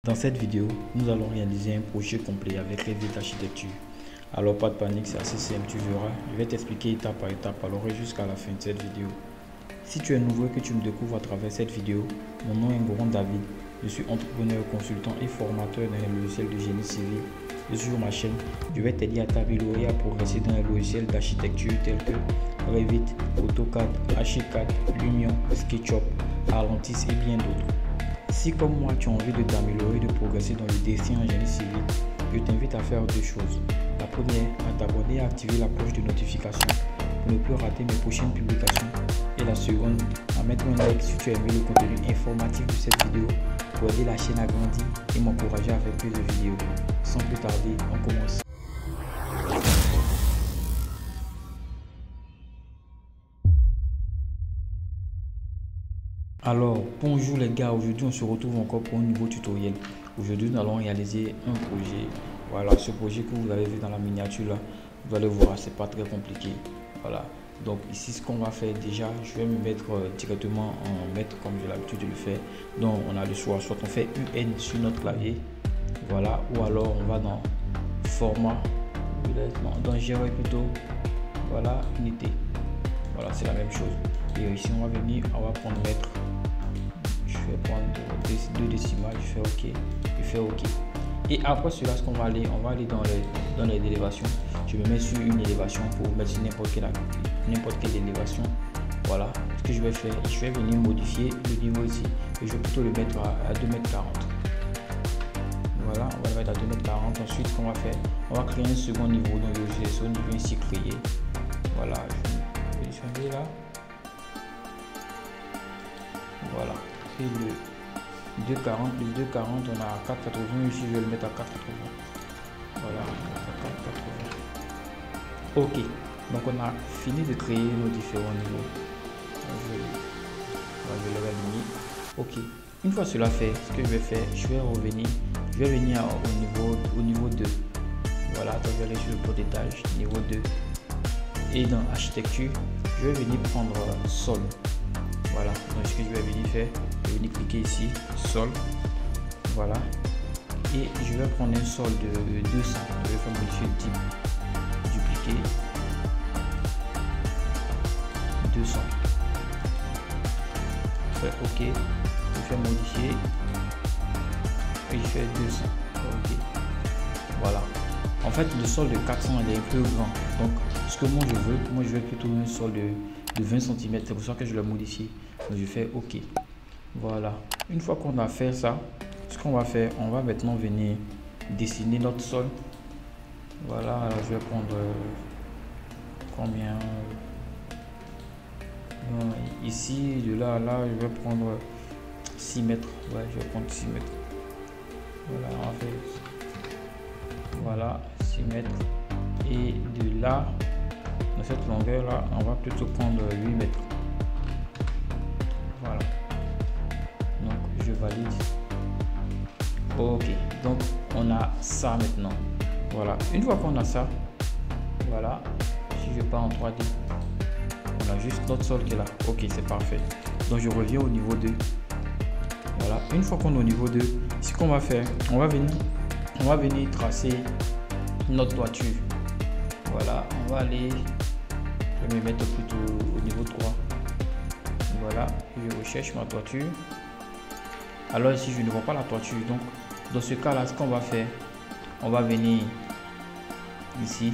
Dans cette vidéo, nous allons réaliser un projet complet avec Revit Architecture. Alors pas de panique, c'est assez simple, tu verras. Je vais t'expliquer étape par étape, alors jusqu'à la fin de cette vidéo. Si tu es nouveau et que tu me découvres à travers cette vidéo, mon nom est Ngoron David. Je suis entrepreneur, consultant et formateur dans les logiciels de génie civil. Et sur ma chaîne, je vais t'aider à t'améliorer et à progresser dans les logiciels d'architecture tels que Revit, AutoCAD, Archicad, Lumion, SketchUp, Arlentis et bien d'autres. Si comme moi tu as envie de t'améliorer et de progresser dans le dessin en génie civil, je t'invite à faire deux choses. La première, à t'abonner et à activer la cloche de notification pour ne plus rater mes prochaines publications. Et la seconde, à mettre un like si tu as aimé le contenu informatif de cette vidéo pour aider la chaîne à grandir et m'encourager à faire plus de vidéos. Sans plus tarder, on commence. Alors, bonjour les gars, aujourd'hui on se retrouve encore pour un nouveau tutoriel. Aujourd'hui nous allons réaliser un projet. Voilà, ce projet que vous avez vu dans la miniature là, vous allez voir, c'est pas très compliqué. Voilà, donc ici ce qu'on va faire déjà, je vais me mettre directement en maître comme j'ai l'habitude de le faire. Donc on a le choix, soit on fait UN sur notre clavier, voilà, ou alors on va dans format, dans gérer plutôt, voilà, unité. Voilà, c'est la même chose. Et ici on va venir, on va prendre maître. Je vais prendre deux décimales, je fais OK, je fais OK. Et après cela, ce qu'on va aller, on va aller dans les élévations. Je me mets sur une élévation pour mettre sur n'importe quelle élévation. Voilà, ce que je vais faire, je vais venir modifier le niveau ici. Et je vais plutôt le mettre à 2,40 m. Voilà, on va le mettre à 2,40 m. Ensuite, ce qu'on va faire, on va créer un second niveau. Donc je vais au niveau ici créer. Voilà, je vais positionner là. Voilà, et le 2,40, on a 4,80, ici je vais le mettre à 4,80. Voilà, à 4,80. Ok, donc on a fini de créer nos différents niveaux. Je vais l'aligner. Ok, une fois cela fait, ce que je vais faire, je vais venir au niveau 2. Voilà, donc je vais aller sur le pot d'étage, niveau 2. Et dans architecture, je vais venir prendre sol. Voilà, donc ce que je vais venir faire, je vais venir cliquer ici, sol, voilà, et je vais prendre un sol de 200, je vais faire modifier le type, dupliquer, 200, je fais OK, je fais modifier, et je fais 200, OK, voilà. En fait, le sol de 400 il est un peu grand, donc ce que moi je veux plutôt un sol de 20 cm, c'est pour ça que je l'ai modifié. Donc je fais OK. Voilà, une fois qu'on a fait ça, ce qu'on va faire, on va maintenant venir dessiner notre sol. Voilà, alors je vais prendre combien ici, de là à là, je vais prendre 6 mètres. Ouais, je vais prendre 6 mètres. Voilà, on fait voilà 6 mètres, et de là, dans cette longueur là, on va plutôt prendre 8 mètres. Voilà, donc je valide. OK, donc on a ça maintenant. Voilà, une fois qu'on a ça, voilà, si je pars en 3D, on a juste notre sol qui est là. OK, c'est parfait. Donc je reviens au niveau 2. Voilà, une fois qu'on est au niveau 2, ce qu'on va faire, on va venir tracer notre toiture. Voilà, on va aller, je vais me mettre plutôt au niveau 3. Voilà, je recherche ma toiture. Alors ici je ne vois pas la toiture, donc dans ce cas là, ce qu'on va faire, on va venir ici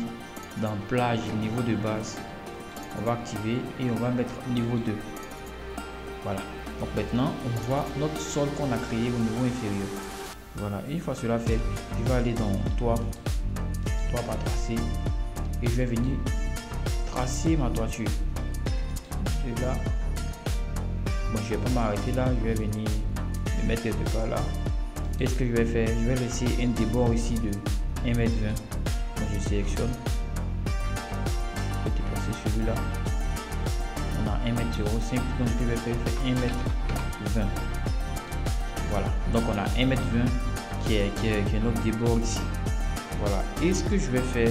dans plage niveau de base, on va activer et on va mettre niveau 2. Voilà, donc maintenant on voit notre sol qu'on a créé au niveau inférieur. Voilà, une fois cela fait, je vais aller dans toit par tracer, et je vais venir tracer ma toiture de là. Bon, je vais pas m'arrêter là, je vais venir me mettre quelque part là. Et ce que je vais faire, je vais laisser un débord ici de 1,20 m. Donc je sélectionne, je vais déplacer celui-là. On a 1,05 m, donc je vais faire 1,20 m. Voilà, donc on a 1,20 m qui est notre débord ici. Voilà, et ce que je vais faire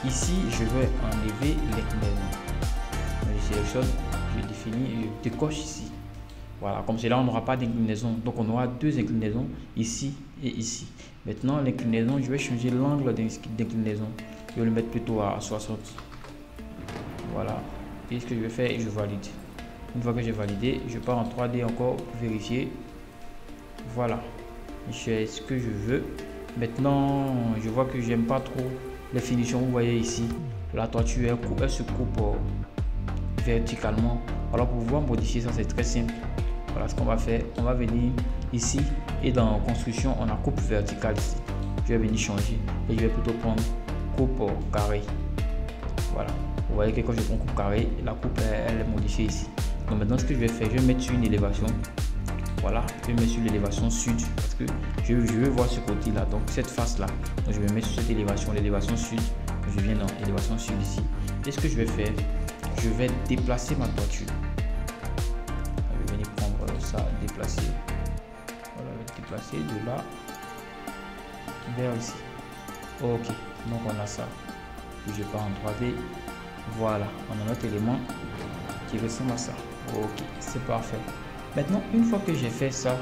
ici, je vais enlever l'éclairement. Je sélectionne, je définis et je décoche ici. Voilà, comme cela, on n'aura pas d'inclinaison. Donc, on aura deux inclinaisons, ici et ici. Maintenant, l'inclinaison, je vais changer l'angle d'inclinaison. Je vais le mettre plutôt à 60. Voilà. Et ce que je vais faire, je valide. Une fois que j'ai validé, je pars en 3D encore pour vérifier. Voilà. J'ai ce que je veux. Maintenant, je vois que j'aime pas trop les finitions. Vous voyez ici, la toiture, elle se coupe verticalement. Alors, pour pouvoir modifier ça, c'est très simple. Voilà ce qu'on va faire. On va venir ici et dans construction, on a coupe verticale ici. Je vais venir changer et je vais plutôt prendre coupe carré. Voilà. Vous voyez que quand je prends coupe carré, la coupe elle est modifiée ici. Donc maintenant, ce que je vais faire, je vais mettre sur une élévation. Voilà, je vais mettre sur l'élévation sud parce que je veux voir ce côté-là, donc cette face-là. Donc je vais mettre sur cette élévation, l'élévation sud. Je viens dans l'élévation sud ici. Et ce que je vais faire, je vais déplacer ma toiture. Je vais venir prendre ça, déplacer. Voilà, je vais déplacer de là vers ici. Ok, donc on a ça. Je pars en 3D. Voilà, on a notre élément qui ressemble à ça. Ok, c'est parfait. Maintenant, une fois que j'ai fait ça,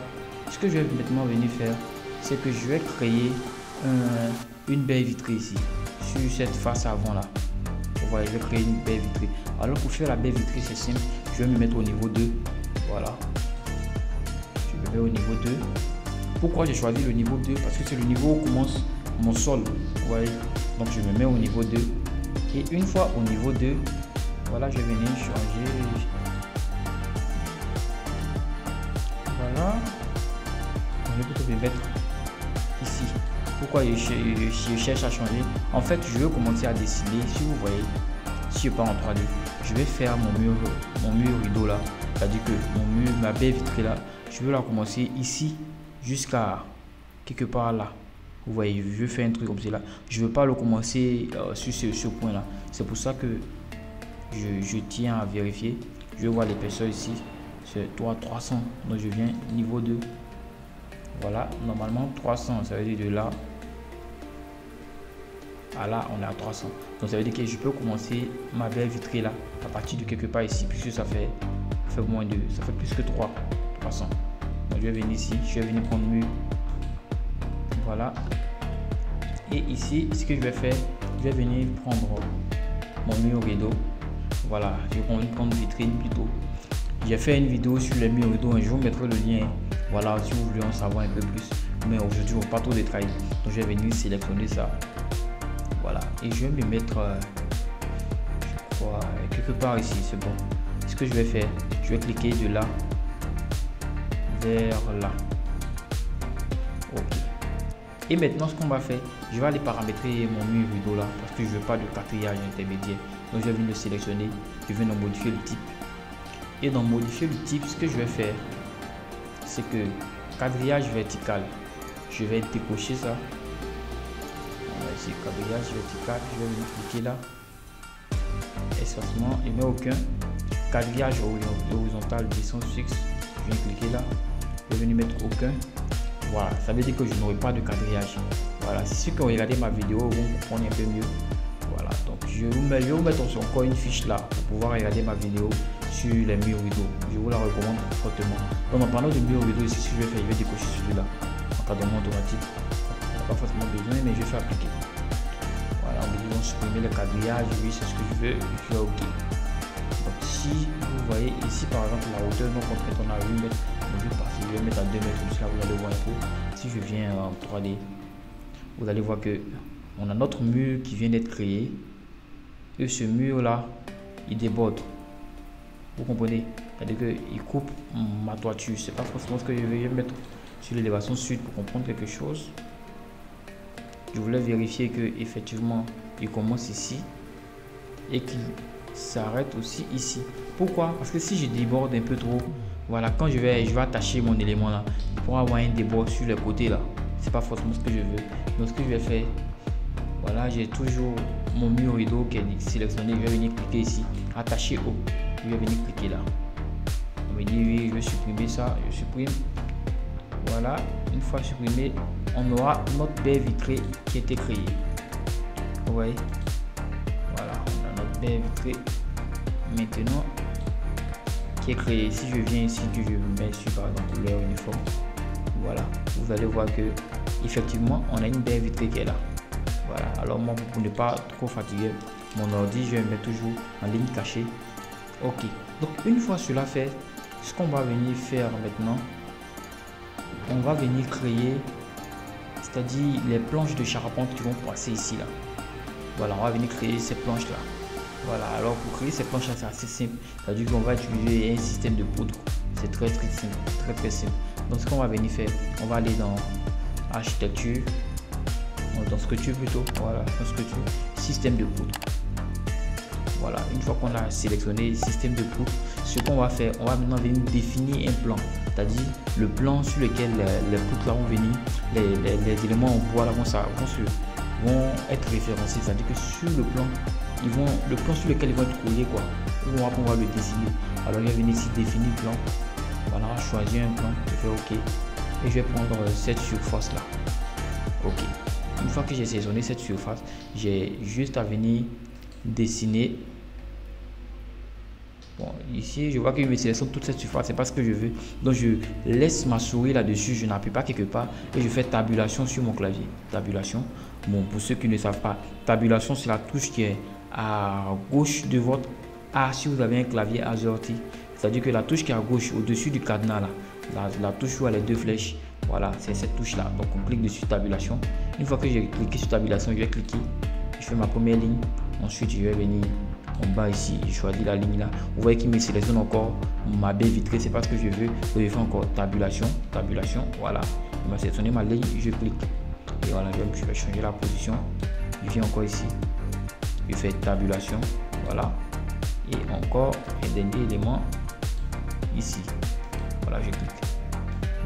ce que je vais maintenant venir faire, c'est que je vais créer une baie vitrée ici, sur cette face avant là. Vous voyez, je vais créer une baie vitrée. Alors pour faire la baie vitrée, c'est simple. Je vais me mettre au niveau 2. Voilà. Je me mets au niveau 2. Pourquoi j'ai choisi le niveau 2? Parce que c'est le niveau où commence mon sol. Vous voyez. Donc je me mets au niveau 2. Et une fois au niveau 2, voilà, je vais venir changer. Voilà. Je vais plutôt me mettre ici. Pourquoi je cherche à changer? En fait, je veux commencer à dessiner. Si vous voyez, si je pars en 3D, je vais faire mon mur rideau là. C'est-à-dire que ma baie vitrée là, je veux la commencer ici jusqu'à quelque part là. Vous voyez, je veux faire un truc comme cela. Je ne veux pas le commencer sur ce point là. C'est pour ça que je tiens à vérifier. Je vais voir l'épaisseur ici. C'est 300. Donc je viens niveau 2. Voilà, normalement 300, ça veut dire de là à là, on est à 300. Donc ça veut dire que je peux commencer ma baie vitrée là, à partir de quelque part ici, puisque ça fait moins de, ça fait plus que 300. Donc je vais venir ici, je vais venir prendre mur. Voilà. Et ici, ce que je vais faire, je vais venir prendre mon mur rideau. Voilà, je vais prendre une vitrine plutôt. J'ai fait une vidéo sur les murs rideaux, je vous mettrai le lien. Voilà, si vous voulez en savoir un peu plus. Mais aujourd'hui, on ne va pas trop détailler. Donc, je vais venir sélectionner ça. Voilà. Et je vais me mettre, je crois, quelque part ici. C'est bon. Ce que je vais faire, je vais cliquer de là vers là. Ok. Et maintenant, ce qu'on va faire, je vais aller paramétrer mon mur rideau là. Parce que je ne veux pas de quatriage intermédiaire. Donc, je vais venir le sélectionner. Je vais modifier le type. Et dans modifier le type, ce que je vais faire, c'est que quadrillage vertical, je vais décocher ça. On va essayer quadrillage vertical, je vais venir cliquer là, espacement, il n'y a aucun. Quadrillage horizontal, distance fixe, je vais cliquer là, je vais venir mettre aucun. Voilà, ça veut dire que je n'aurai pas de quadrillage. Voilà, si ceux qui ont regardé ma vidéo vont comprendre un peu mieux. Voilà, donc je vais vous mettre encore une fiche là pour pouvoir regarder ma vidéo sur les murs rideaux. Je vous la recommande fortement. Donc en parlant de murs rideaux, ici, ce que je vais faire, je vais décocher celui-là. Encadrement automatique. On n'a pas forcément besoin, mais je vais faire appliquer. Voilà, on me dit supprimer le quadrillage. Oui, c'est ce que je veux. Je fais OK. Donc si vous voyez ici, par exemple, la hauteur, donc en fait, on a 8 mètres. Donc je vais mettre à 2 mètres. Comme ça, vous allez voir un peu. Si je viens en 3D, vous allez voir que on a notre mur qui vient d'être créé. Et ce mur-là, il déborde. Vous comprenez? C'est-à-dire qu'il coupe ma toiture. C'est pas forcément ce que je vais mettre sur l'élévation sud pour comprendre quelque chose. Je voulais vérifier que effectivement il commence ici et qu'il s'arrête aussi ici. Pourquoi? Parce que si je déborde un peu trop, voilà, quand je vais attacher mon élément là, il pourra avoir un débord sur les côtés là. C'est pas forcément ce que je veux. Donc ce que je vais faire, voilà, j'ai toujours mon mur rideau qui est sélectionné. Je vais venir cliquer ici, attacher haut. Je vais venir cliquer là. On me dit oui, je vais supprimer ça. Je supprime. Voilà. Une fois supprimé, on aura notre baie vitrée qui a été créée. Vous voyez? Voilà, on a notre baie vitrée maintenant qui est créé. Si je viens ici, que je mets sur par exemple couleur uniforme, voilà, vous allez voir que effectivement on a une baie vitrée qui est là. Voilà, alors moi pour ne pas trop fatiguer mon ordi, je vais mettre toujours en ligne cachée. Ok, donc une fois cela fait, ce qu'on va venir faire maintenant, on va venir créer, c'est-à-dire les planches de charpente qui vont passer ici là. Voilà, on va venir créer ces planches là. Voilà, alors pour créer ces planches là, c'est assez simple, c'est-à-dire qu'on va utiliser un système de poudre. C'est très simple, très simple. Donc ce qu'on va venir faire, on va aller dans architecture, dans structure plutôt, voilà, dans structure, système de poudre. Voilà, une fois qu'on a sélectionné le système de poudre, ce qu'on va faire, on va maintenant venir définir un plan, c'est-à-dire le plan sur lequel les poutres là vont venir, les éléments en bois là vont être référencés, c'est-à-dire que sur le plan, le plan sur lequel ils vont être collés, quoi, on va pouvoir le dessiner. Alors je vais venir ici définir le plan, voilà, choisir un plan, je fais OK, et je vais prendre cette surface là. OK. Une fois que j'ai sélectionné cette surface, j'ai juste à venir dessiner. Bon, ici je vois qu'il me sélectionne toute cette surface, c'est pas ce que je veux, donc je laisse ma souris là dessus, je n'appuie pas quelque part et je fais tabulation sur mon clavier. Tabulation, bon, pour ceux qui ne savent pas, tabulation c'est la touche qui est à gauche de votre A si vous avez un clavier AZERTY, c'est à dire que la touche qui est à gauche au dessus du cadenas là, la touche où il y a les deux flèches, voilà, c'est cette touche là. Donc on clique dessus tabulation. Une fois que j'ai cliqué sur tabulation, je vais cliquer, je fais ma première ligne, ensuite je vais venir en bas ici, je choisis la ligne là. Vous voyez qu'il me sélectionne encore ma baie vitrée, c'est pas ce que je veux. Donc je fais encore tabulation, voilà, il m'a sélectionné ma ligne, je clique et voilà, je vais changer la position. Je viens encore ici, je fais tabulation, voilà, et encore un dernier élément ici, voilà, je clique.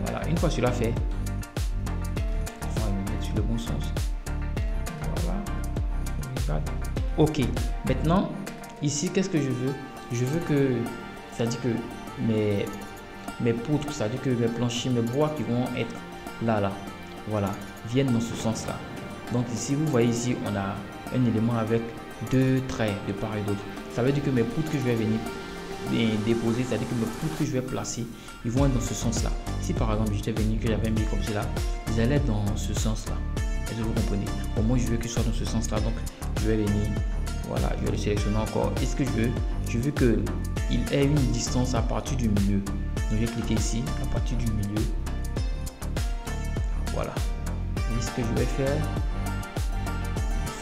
Voilà, une fois cela fait, on va me mettre sur le bon sens. Voilà, OK. Maintenant, ici, qu'est-ce que je veux? Je veux que, c'est-à-dire que mes poutres, c'est-à-dire que mes planchers, mes bois qui vont être là, voilà, viennent dans ce sens-là. Donc ici, vous voyez ici, on a un élément avec deux traits de part et d'autre. Ça veut dire que mes poutres que je vais venir déposer, c'est-à-dire que mes poutres que je vais placer, ils vont être dans ce sens-là. Si par exemple, j'étais venu que j'avais mis comme cela, ils allaient être dans ce sens-là. Est-ce que vous comprenez? Pour moi, je veux qu'ils soient dans ce sens-là, donc je vais venir, voilà, je vais le sélectionner encore. Et ce que je veux qu'il ait une distance à partir du milieu. Donc je vais cliquer ici, à partir du milieu. Voilà. Et ce que je vais faire,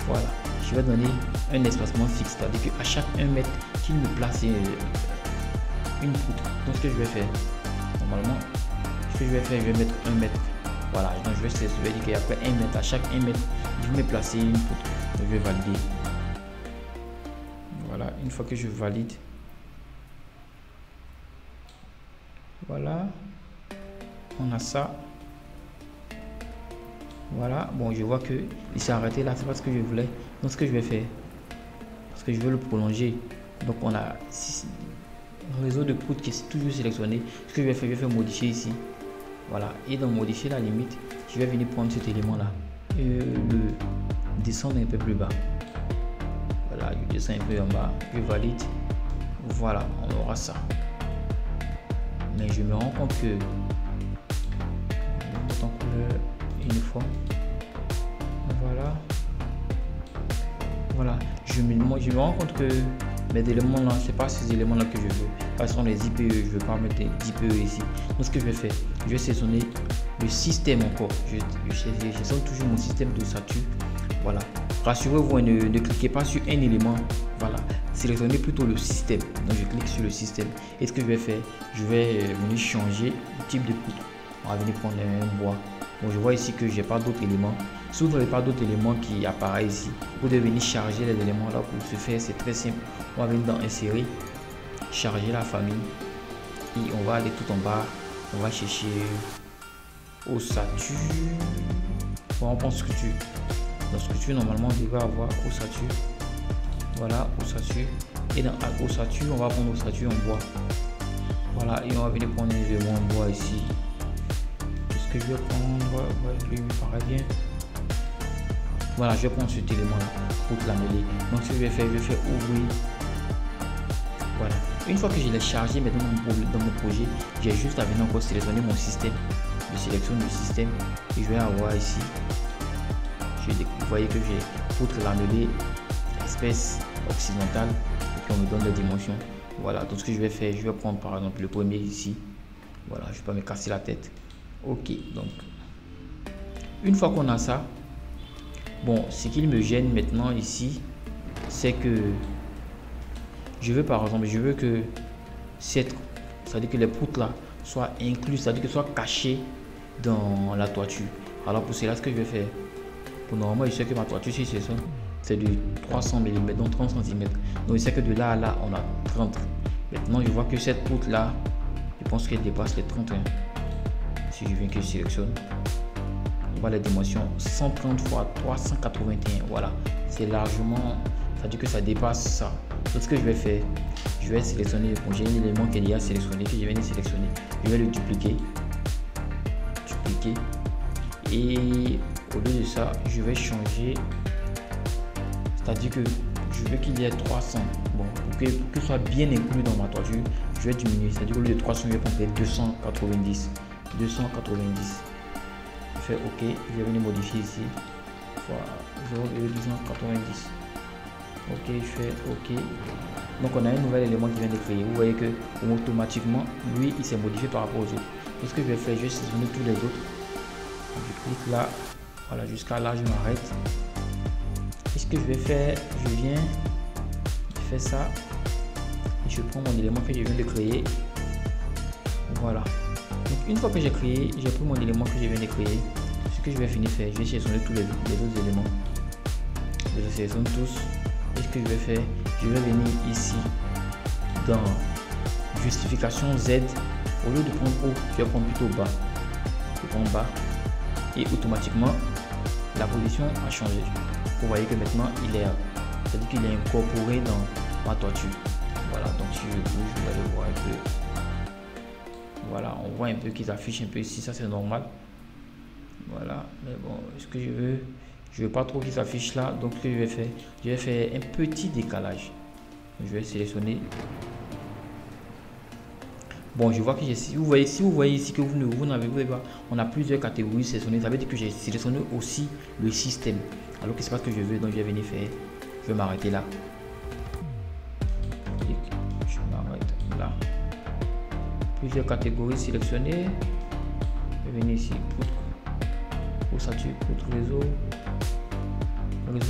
voilà, je vais donner un espacement fixe, c'est-à-dire qu'à chaque 1 mètre qu'il me place une poutre. Donc ce que je vais faire, normalement, je vais mettre 1 mètre. Voilà, donc je vais dire qu'après 1 mètre, à chaque 1 mètre, je vais me placer une poutre. Donc je vais valider. Voilà, une fois que je valide, voilà, on a ça. Voilà, bon, je vois que il s'est arrêté là, c'est pas ce que je voulais. Donc ce que je vais faire, parce que je veux le prolonger, donc on a un réseau de poutres qui est toujours sélectionné. Ce que je vais faire modifier ici, voilà, et dans modifier la limite, je vais venir prendre cet élément là et le descendre un peu plus bas. Voilà, je descends un peu en bas, je valide. Voilà, on aura ça. Mais je me rends compte que uniforme, voilà, je me rends compte que mes éléments là, c'est pas ces éléments là que je veux. Ce sont les IPE, je veux pas mettre des IPE ici. Donc ce que je vais faire, je vais sélectionner le système encore. Je sélectionne toujours mon système d'ossature. Voilà, rassurez-vous, ne cliquez pas sur un élément. Voilà, sélectionnez plutôt le système. Donc je clique sur le système. Et ce que je vais faire, je vais venir changer le type de poutre. On va venir prendre un bois. Bon, je vois ici que j'ai pas d'autres éléments. Si vous n'avez pas d'autres éléments qui apparaissent ici, vous devez venir charger les éléments là pour ce faire. C'est très simple. On va venir dans insérer, charger la famille et on va aller tout en bas. On va chercher ossature. Bon, on prend structure. Dans structure, normalement, on devrait avoir ossature. Voilà, ossature. Et dans ossature, on va prendre ossature en bois. Voilà, et on va venir prendre un élément en bois ici. Que je vais prendre, lui me paraît bien. Voilà, je vais prendre cet élément là pour te l'améliorer. Donc ce que je vais faire ouvrir. Voilà, une fois que je l'ai chargé maintenant dans mon projet, j'ai juste à venir encore sélectionner mon système. Je sélectionne le système et je vais avoir ici, vous voyez que j'ai poutre lamelée, espèce occidentale, et puis on me donne les dimensions. Voilà, donc ce que je vais faire, je vais prendre par exemple le premier ici. Voilà, je ne vais pas me casser la tête. Ok, donc une fois qu'on a ça, bon, ce qui me gêne maintenant ici, c'est que je veux par exemple, je veux que c'est-à-dire que les poutres là soient incluses, c'est-à-dire que soient cachées dans la toiture. Alors pour cela, ce que je vais faire, pour normalement, je sais que ma toiture, si c'est ça, c'est de 300 mm, donc 30 cm. Donc je sais que de là à là, on a 30. Maintenant, je vois que cette poutre là, je pense qu'elle dépasse les 31. Si je viens que je sélectionne, on voit les dimensions 130 x 381. Voilà, c'est largement, c'est-à-dire que ça dépasse ça. Donc ce que je vais faire, je vais sélectionner, bon, j'ai un élément qui est déjà sélectionné, que je viens de sélectionner, je vais le dupliquer, et au lieu de ça, je vais changer, c'est-à-dire que je veux qu'il y ait 300. Bon, pour que ce soit bien inclus dans ma toiture, je vais diminuer, c'est-à-dire qu'au lieu de 300, je vais prendre 290. Je fais OK, je vais venir modifier ici, fois 0,290. Ok, je fais OK. Donc on a un nouvel élément qui vient de créer. Vous voyez que automatiquement, lui, il s'est modifié par rapport aux autres. Donc ce que je vais faire, je vais sélectionner tous les autres. Je clique là, voilà, jusqu'à là, je m'arrête. Et ce que je vais faire, je viens, je fais ça, et je prends mon élément que je viens de créer. Voilà. Donc une fois que j'ai créé, j'ai pris mon élément que je viens de créer. Ce que je vais finir faire, je vais sélectionner tous les autres éléments. Je les sélectionne tous. Et ce que je vais faire, je vais venir ici dans justification Z. Au lieu de prendre haut, je vais prendre plutôt bas. Je prends bas et automatiquement la position a changé. Vous voyez que maintenant il est, c'est-à-dire qu'il est incorporé dans ma toiture. Voilà, donc si je bouge, vous allez voir un peu. Voilà, on voit un peu qu'ils affichent un peu ici, ça c'est normal. Voilà, mais bon, ce que je veux pas trop qu'ils s'affichent là, donc ce que je vais faire un petit décalage. Je vais sélectionner. Bon, je vois que si vous voyez ici que vous n'avez pas, on a plusieurs catégories sélectionnées, ça veut dire que j'ai sélectionné aussi le système. Alors que c'est pas ce que je veux, donc je vais venir faire, je vais m'arrêter là. Je m'arrête là. Plusieurs catégories sélectionnées. Je vais venir ici, poutre, ossature, poutre réseau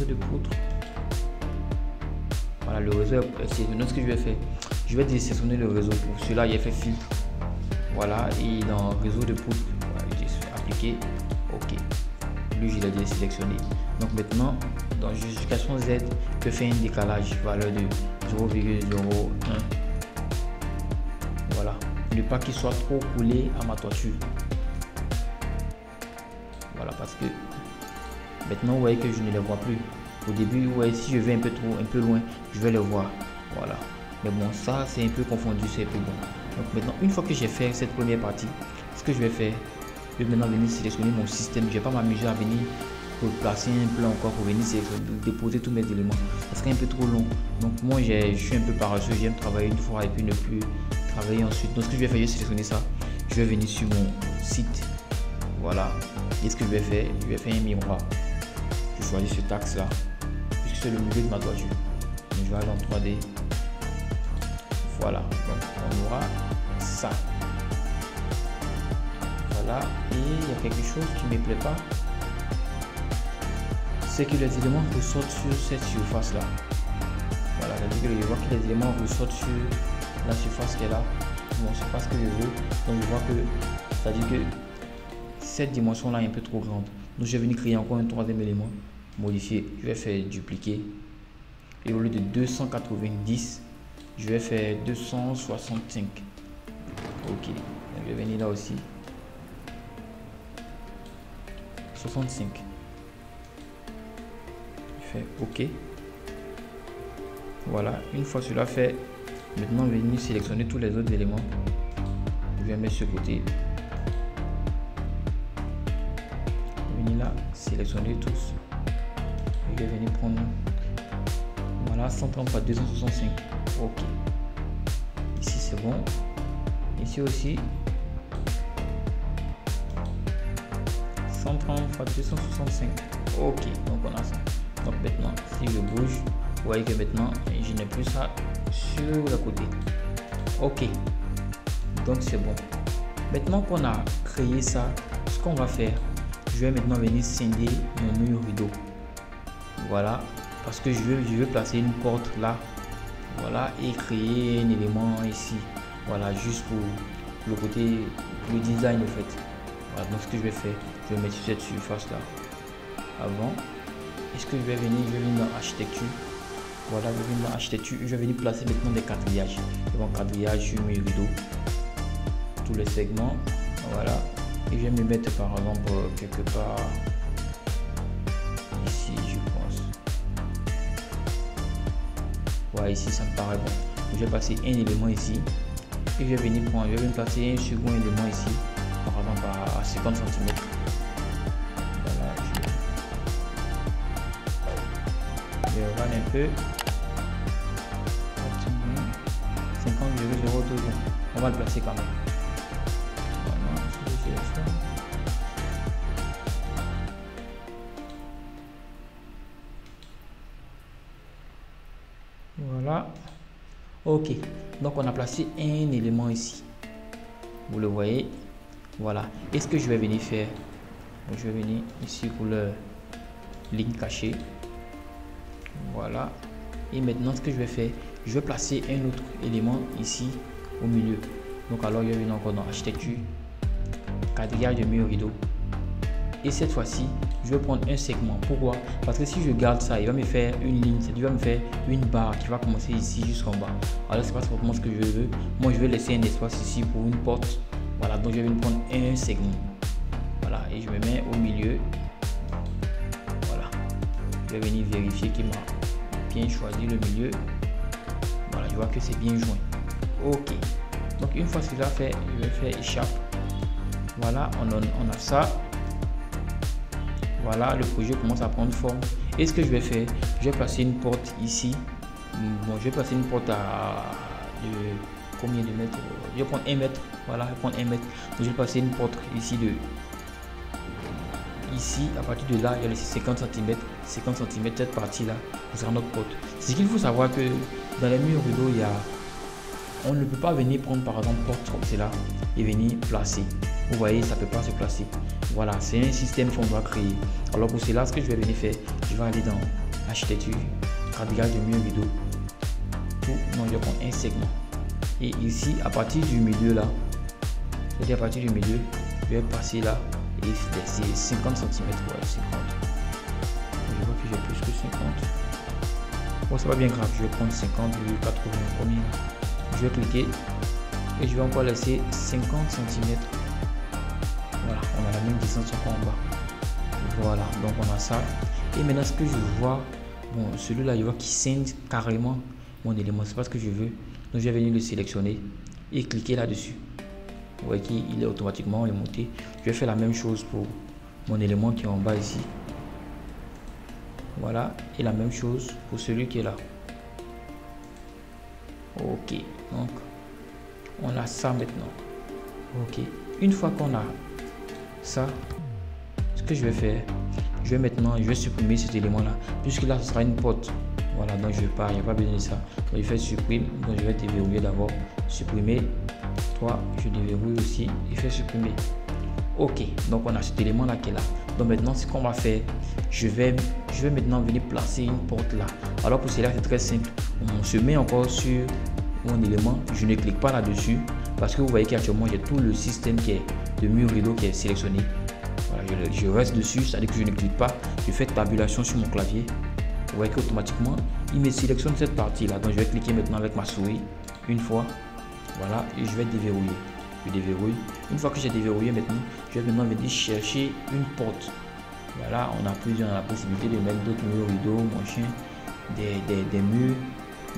de poutre. Voilà, le réseau est sélectionné. Ce que je vais faire, je vais désélectionner le réseau. Pour cela, il a fait filtre. Voilà, et dans réseau de poutre, voilà, je dis appliquer. OK. Lui, je l'ai désélectionné. Donc maintenant, dans justification Z, je fais un décalage, valeur de 0,01. Voilà. Ne pas qu'il soit trop collé à ma toiture. Voilà, parce que maintenant, vous voyez que je ne les vois plus. Au début, vous voyez, si je vais un peu loin, je vais les voir. Voilà. Mais bon, ça, c'est un peu confondu, c'est un peu bon. Donc maintenant, une fois que j'ai fait cette première partie, ce que je vais faire, je vais maintenant venir sélectionner mon système. Je ne vais pas m'amuser à venir placer un plan encore pour venir déposer tous mes éléments. Ça serait un peu trop long. Donc moi, je suis un peu paresseux. J'aime travailler une fois et puis ne plus travailler ensuite. Donc ce que je vais faire, je vais sélectionner ça. Je vais venir sur mon site. Voilà. Et ce que je vais faire, je vais faire un miroir. Je choisis cet axe là, puisque c'est le milieu de ma toiture. Donc, je vais aller en 3D. Voilà, donc on aura ça. Voilà, et il y a quelque chose qui ne me plaît pas, c'est que les éléments ressortent sur cette surface là. Voilà, c'est-à-dire que je vois que les éléments ressortent sur la surface qui est là. Bon, c'est pas ce que je veux. Donc je vois que, c'est-à-dire que cette dimension là est un peu trop grande. Donc je vais venir créer encore un troisième élément, modifier. Je vais faire dupliquer. Et au lieu de 290, je vais faire 265. Ok, je vais venir là aussi. 65. Je fais OK. Voilà, une fois cela fait, maintenant venir sélectionner tous les autres éléments. Je vais mettre ce côté. Venir là, sélectionner tous. Je vais venir prendre, voilà, 130 par 265. OK. c'est bon. Ici aussi 130 x 265. Ok, donc on a ça. Donc maintenant si je bouge, vous voyez que maintenant je n'ai plus ça sur le côté. Ok, donc c'est bon. Maintenant qu'on a créé ça, ce qu'on va faire, je vais maintenant venir scinder mon mur rideau. Voilà, parce que je veux placer une porte là. Voilà, et créer un élément ici. Voilà, juste pour le côté, le design en fait. Voilà, donc ce que je vais faire, je vais mettre sur cette surface là. Avant, est-ce que je vais venir dans architecture? Voilà, je vais venir dans architecture, je vais venir placer maintenant des quadrillages. Donc quadrillage sur mes rideaux, tous les segments. Voilà, et je vais me mettre par exemple quelque part ici, je pense. Voilà, ici ça me paraît bon. Je vais passer un élément ici et je vais venir placer un second élément ici, par exemple à 50 cm. Voilà, je regarde un peu. 50,02. On va le placer quand même. Voilà. Ok, donc on a placé un élément ici, vous le voyez. Voilà, et ce que je vais venir faire, je vais venir ici pour le ligne cachée. Voilà, et maintenant ce que je vais faire, je vais placer un autre élément ici au milieu. Donc alors je vais venir encore dans architecture, quadrillage de mur rideau, et cette fois-ci je vais prendre un segment. Pourquoi? Parce que si je garde ça, il va me faire une ligne, il va me faire une barre qui va commencer ici jusqu'en bas. Alors c'est pas forcément ce que je veux. Moi je vais laisser un espace ici pour une porte. Voilà, donc je vais prendre un segment. Voilà, et je me mets au milieu. Voilà, je vais venir vérifier qu'il m'a bien choisi le milieu. Voilà, je vois que c'est bien joint. Ok, donc une fois cela fait, je vais faire échappe. Voilà, on a ça. Voilà, le projet commence à prendre forme. Et ce que je vais faire, je vais placer une porte ici. Bon, je vais placer une porte à combien de mètres? Je vais prendre 1 mètre. Voilà, je vais prendre 1 mètre. Donc, je vais placer une porte ici ici. À partir de là, il y a les 50 cm. 50 cm, cette partie-là, ce sera notre porte. C'est qu'il faut savoir que dans les murs rideaux, on ne peut pas venir prendre par exemple porte comme cela et venir placer. Vous voyez, ça ne peut pas se placer. Voilà, c'est un système qu'on doit créer. Alors pour cela, ce que je vais venir faire, je vais aller dans architecture, quadrillage de mur rideau. Tout, non, je vais prendre un segment. Et ici, à partir du milieu là, c'est-à-dire à partir du milieu, je vais passer là et c'est 50 cm. Ouais, 50. Je vois que j'ai plus que 50. Bon, c'est pas bien grave, je vais prendre 50, 80 premier. Je vais cliquer et je vais encore laisser 50 cm. Voilà, on a la même distance encore en bas. Voilà, donc on a ça. Et maintenant, ce que je vois, bon, celui-là, je vois qu'il scinde carrément mon élément. C'est pas ce que je veux. Donc, je vais venir le sélectionner et cliquer là-dessus. Vous voyez qu'il est automatiquement monté. Je vais faire la même chose pour mon élément qui est en bas ici. Voilà, et la même chose pour celui qui est là. Ok, donc on a ça maintenant. Ok, une fois qu'on a ça, ce que je vais faire, je vais supprimer cet élément là, puisque là ce sera une porte. Voilà, donc je vais pas, il n'y a pas besoin de ça. Donc je fais supprimer, donc je vais déverrouiller d'abord, supprimer. Toi, je déverrouille aussi et fais supprimer. Ok, donc on a cet élément là qui est là. Donc maintenant, ce qu'on va faire, je vais maintenant venir placer une porte là. Alors pour cela, c'est très simple. On se met encore sur mon élément, je ne clique pas là-dessus parce que vous voyez qu'actuellement j'ai tout le système qui est de mur rideau qui est sélectionné. Voilà, je reste dessus, c'est-à-dire que je ne clique pas, je fais tabulation sur mon clavier. Vous voyez qu'automatiquement il me sélectionne cette partie là. Donc je vais cliquer maintenant avec ma souris une fois. Voilà, et je vais déverrouiller. Je déverrouille. Une fois que j'ai déverrouillé maintenant, je vais maintenant venir chercher une porte. Voilà, on a la possibilité de mettre d'autres murs rideaux, machin, des murs.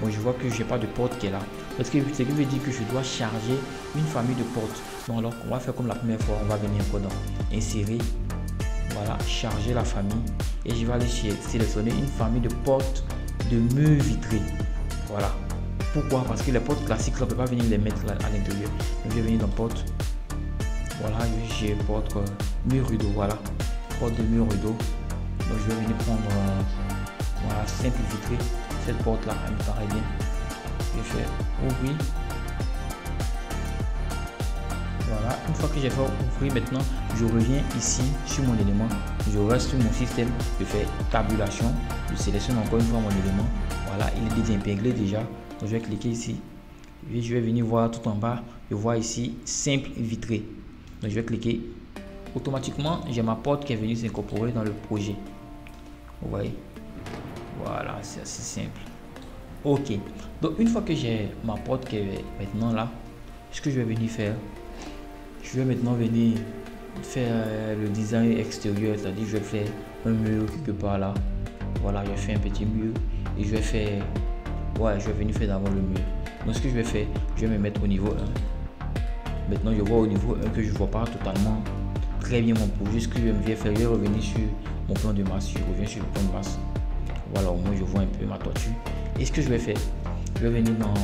Bon, je vois que j'ai pas de porte qui est là. Parce que ce qui veut dire que je dois charger une famille de portes. Donc alors, on va faire comme la première fois. On va venir encore dans insérer. Voilà, charger la famille. Et je vais aller sélectionner une famille de portes de murs vitrés. Voilà. Pourquoi? Parce que les portes classiques, on ne peut pas venir les mettre à l'intérieur. Donc je vais venir dans porte. Voilà, j'ai porte mur rideau. Voilà, porte de mur rideau. Donc je vais venir prendre voilà, simple vitré. Cette porte là, elle me paraît bien. Je fais ouvrir. Voilà, une fois que j'ai fait ouvrir, maintenant je reviens ici sur mon élément. Je reste sur mon système. Je fais tabulation. Je sélectionne encore une fois mon élément. Voilà, il est déjà épinglé déjà. Donc je vais cliquer ici. Et je vais venir voir tout en bas. Je vois ici simple vitré. Donc je vais cliquer. Automatiquement, j'ai ma porte qui est venue s'incorporer dans le projet. Vous voyez? Voilà, c'est assez simple. Ok. Donc une fois que j'ai ma porte qui est maintenant là, ce que je vais venir faire, je vais maintenant venir faire le design extérieur, c'est-à-dire je vais faire un mur quelque part là. Voilà, je fais un petit mur et je vais faire, ouais, je vais venir faire d'abord le mur. Donc ce que je vais faire, je vais me mettre au niveau 1. Maintenant je vois au niveau 1 que je vois pas totalement très bien mon projet. Ce que je vais faire, je vais revenir sur mon plan de masse. Je reviens sur le plan de masse. Voilà, au moins je vois un peu ma toiture. Et ce que je vais faire, je vais venir dans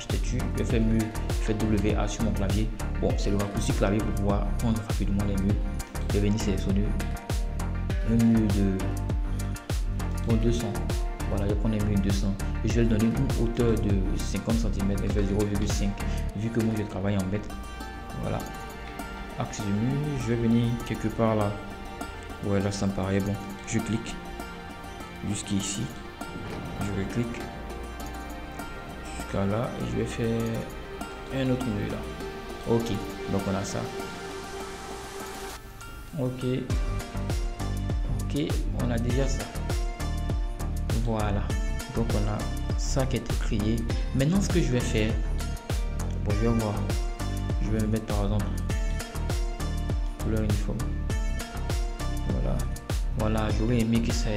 statut, je vais faire mur, je fais WA sur mon clavier. Bon, c'est le raccourci clavier pour pouvoir prendre rapidement les murs. Je vais venir sélectionner un mur de 200. Voilà, je prends un mur de 200 et je vais lui donner une hauteur de 50 cm et faire 0,5 vu que moi je travaille en mètres. Voilà, axe du mur, je vais venir quelque part là. Ouais, là ça me paraît bon. Je clique jusqu'ici, je clique jusqu'à là et je vais faire un autre mur là. Ok, donc on a ça. Ok, on a déjà ça. Voilà, donc on a ça qui a été créé. Maintenant ce que je vais faire, bon je vais voir, je vais me mettre par exemple couleur uniforme. Voilà, j'aurais aimé que ça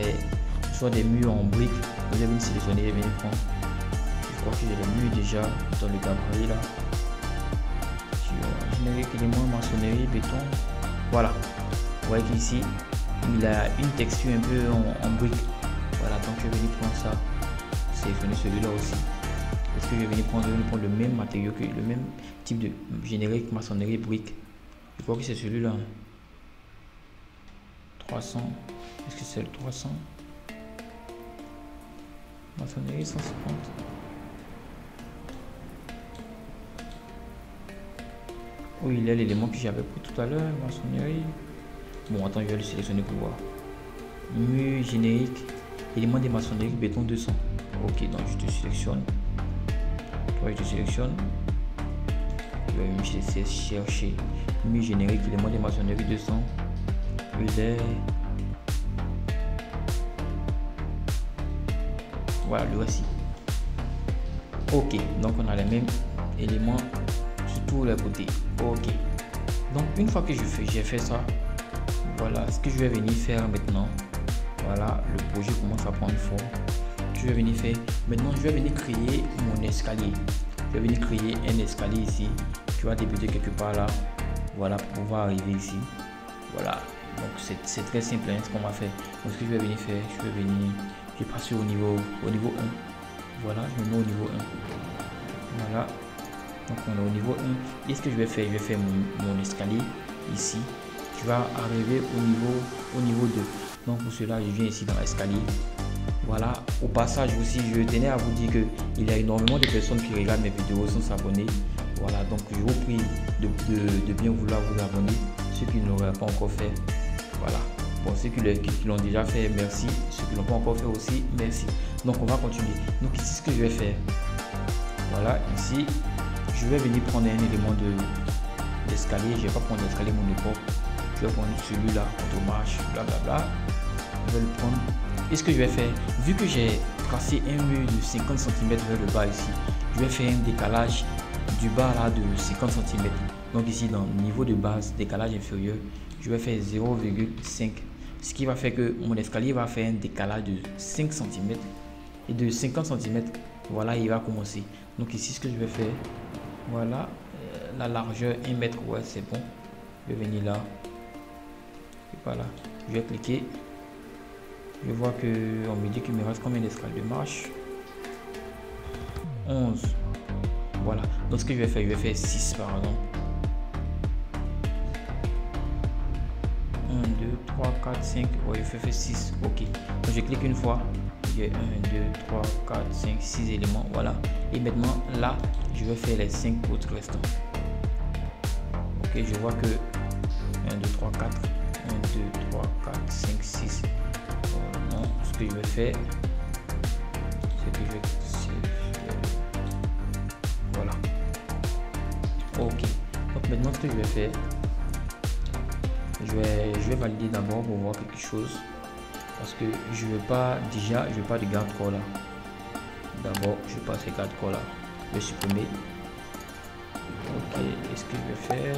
soit des murs en briques. Je vais venir sélectionner et venir prendre. Je crois que j'ai le mur déjà dans le gabarit là. Générique élément, maçonnerie, béton. Voilà, vous voyez qu'ici il a une texture un peu en brique. Voilà, donc je vais venir prendre ça, sélectionner celui-là aussi. Est-ce que je vais venir prendre le même matériau, que le même type de générique, maçonnerie, brique. Je crois que c'est celui-là. 300. Est-ce que c'est le 300? Maçonnerie 150. Oui, il y a l'élément que j'avais pris tout à l'heure, maçonnerie. Bon, attends, je vais le sélectionner pour voir. Mur générique, élément de maçonnerie, béton 200. Ok, donc je te sélectionne. Toi, je te sélectionne. Je vais me chercher. Mur générique, élément de maçonnerie 200. Il est. Voilà, le voici. Ok, donc on a les mêmes éléments sur tous les côtés. Ok, donc une fois que j'ai fait ça, voilà ce que je vais venir faire maintenant. Voilà, le projet commence à prendre forme. Je vais venir faire, maintenant je vais venir créer mon escalier. Je vais venir créer un escalier ici. Tu vas débuter quelque part là. Voilà, pour pouvoir arriver ici. Voilà, donc c'est très simple hein, ce qu'on va faire. Donc ce que je vais venir faire, je vais passer au niveau 1. Voilà, je me mets au niveau 1. Voilà, donc on est au niveau 1. Et ce que je vais faire, mon escalier ici. Tu vas arriver au niveau 2. Donc pour cela, je viens ici dans l'escalier. Voilà, au passage aussi, je tenais à vous dire qu'il y a énormément de personnes qui regardent mes vidéos sans s'abonner. Voilà, donc je vous prie de bien vouloir vous abonner. Ceux qui ne l'auraient pas encore fait, voilà. Bon, ceux qui l'ont déjà fait, merci. Ceux qui ne l'ont pas encore fait aussi, merci. Donc on va continuer. Donc ici, ce que je vais faire, voilà, ici, je vais venir prendre un élément d'escalier. Je ne vais pas prendre l'escalier mon époque. Je vais prendre celui-là, marche, blablabla. Je vais le prendre. Et ce que je vais faire, vu que j'ai tracé un mur de 50 cm vers le bas ici, je vais faire un décalage du bas là de 50 cm. Donc ici dans le niveau de base, décalage inférieur, je vais faire 0,5. Ce qui va faire que mon escalier va faire un décalage de 5 cm. Et de 50 cm, voilà, il va commencer. Donc ici, ce que je vais faire, voilà, la largeur 1 mètre, ouais, c'est bon. Je vais venir là. Et voilà, je vais cliquer. Je vois qu'on me dit qu'il me reste combien d'escaliers de marche. 11. Voilà. Donc ce que je vais faire 6 par exemple. 1, 2, 3, 4, 5. Ouais, je fais 6. Ok. Donc je clique une fois. J'ai 1, 2, 3, 4, 5, 6 éléments. Voilà. Et maintenant, là, je vais faire les 5 autres restants. Ok, je vois que 1, 2, 3, 4. 1, 2, 3, 4, 5, 6. Non, ce que je vais faire, c'est que je vais... Voilà. Ok. Donc maintenant, ce que je vais faire, je vais valider d'abord pour voir quelque chose. Parce que je veux pas, déjà, je veux pas de garde-corps là. D'abord, je passe les garde-corps là. Je vais supprimer. Ok, est-ce que je vais faire...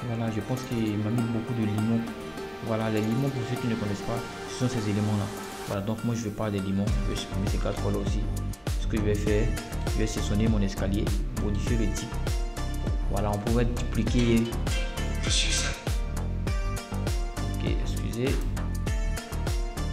Voilà, je pense qu'il m'a mis beaucoup de limons. Voilà, les limons, pour ceux qui ne connaissent pas, ce sont ces éléments-là. Voilà, donc moi je veux pas des limons. Je vais supprimer ces quatre-là aussi. Ce que je vais faire, je vais sélectionner mon escalier, modifier le type. Voilà, on pourrait dupliquer. Ok, excusez.